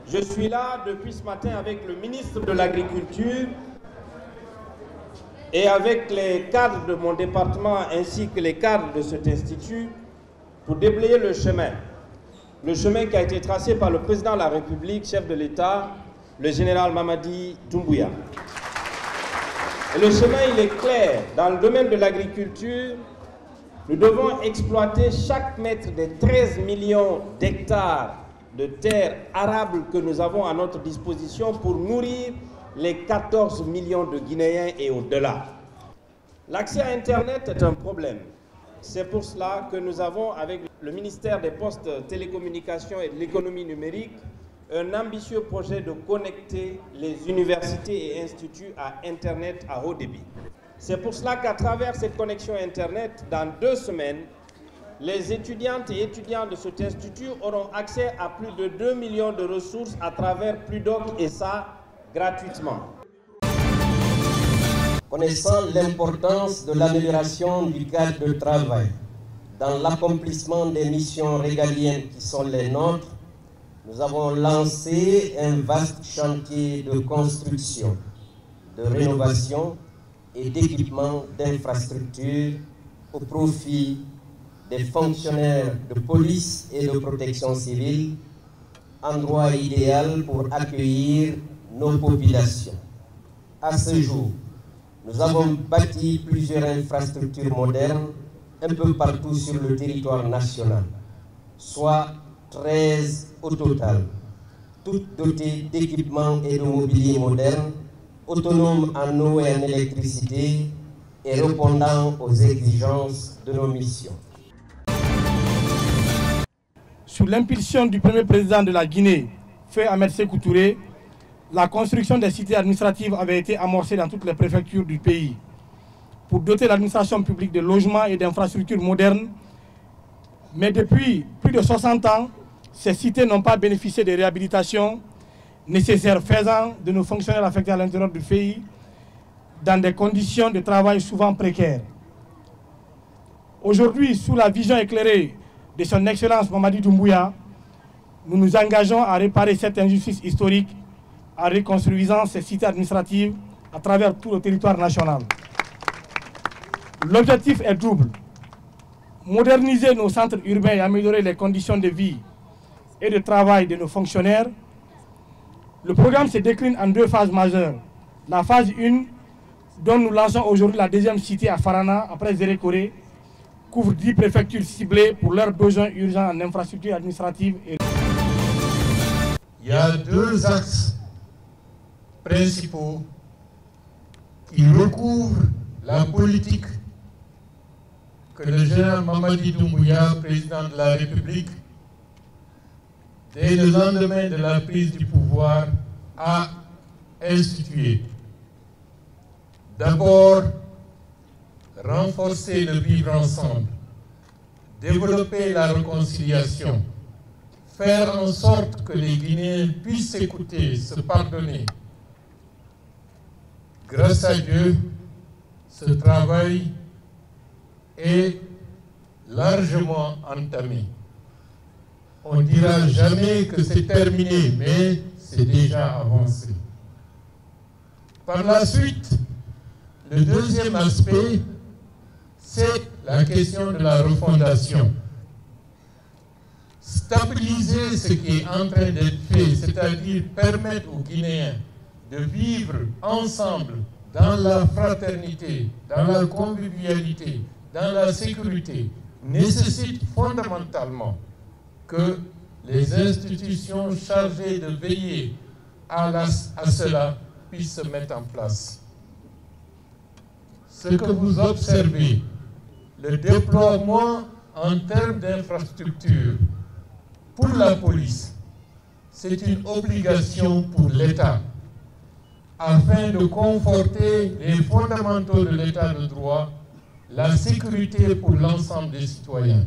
Je suis là depuis ce matin avec le ministre de l'Agriculture et avec les cadres de mon département ainsi que les cadres de cet institut pour déblayer le chemin qui a été tracé par le président de la République, chef de l'État, le général Mamadi Doumbouya. Et le chemin, il est clair. Dans le domaine de l'agriculture, nous devons exploiter chaque mètre des 13 millions d'hectares de terres arables que nous avons à notre disposition pour nourrir les 14 millions de Guinéens et au-delà. L'accès à Internet est un problème. C'est pour cela que nous avons, avec le ministère des Postes, Télécommunications et de l'économie numérique, un ambitieux projet de connecter les universités et instituts à Internet à haut débit. C'est pour cela qu'à travers cette connexion Internet, dans 2 semaines, les étudiantes et étudiants de cet institut auront accès à plus de 2 millions de ressources à travers Pludoc et ça gratuitement. Connaissant l'importance de l'amélioration du cadre de travail dans l'accomplissement des missions régaliennes qui sont les nôtres, nous avons lancé un vaste chantier de construction, de rénovation et d'équipement d'infrastructures au profit des fonctionnaires de police et de protection civile, endroit idéal pour accueillir nos populations. À ce jour, nous avons bâti plusieurs infrastructures modernes un peu partout sur le territoire national, soit 13 au total, toutes dotées d'équipements et de mobilier modernes, autonomes en eau et en électricité et répondant aux exigences de nos missions. Sous l'impulsion du premier président de la Guinée, Feu Ahmed Sékou Touré, la construction des cités administratives avait été amorcée dans toutes les préfectures du pays pour doter l'administration publique de logements et d'infrastructures modernes. Mais depuis plus de 60 ans, ces cités n'ont pas bénéficié des réhabilitations nécessaires, faisant de nos fonctionnaires affectés à l'intérieur du pays dans des conditions de travail souvent précaires. Aujourd'hui, sous la vision éclairée de son Excellence Mamadi Doumbouya, nous nous engageons à réparer cette injustice historique en reconstruisant ces cités administratives à travers tout le territoire national. L'objectif est double: moderniser nos centres urbains et améliorer les conditions de vie et de travail de nos fonctionnaires. Le programme se décline en 2 phases majeures. La phase 1, dont nous lançons aujourd'hui la 2e cité à Farana, après Zérékoré, couvre 10 préfectures ciblées pour leurs besoins urgents en infrastructures administratives. Il y a 2 axes principaux qui recouvrent la politique que le général Mamadi Doumbouya, président de la République, dès le lendemain de la prise du pouvoir, a institué. D'abord, renforcer le vivre ensemble, développer la réconciliation, faire en sorte que les Guinéens puissent s'écouter, se pardonner. Grâce à Dieu, ce travail est largement entamé. On ne dira jamais que c'est terminé, mais c'est déjà avancé. Par la suite, le 2e aspect, c'est la question de la refondation. Stabiliser ce qui est en train d'être fait, c'est-à-dire permettre aux Guinéens de vivre ensemble dans la fraternité, dans la convivialité, dans la sécurité, nécessite fondamentalement que les institutions chargées de veiller à cela puissent se mettre en place. Ce que vous observez, le déploiement en termes d'infrastructures pour la police, c'est une obligation pour l'État afin de conforter les fondamentaux de l'État de droit, la sécurité pour l'ensemble des citoyens.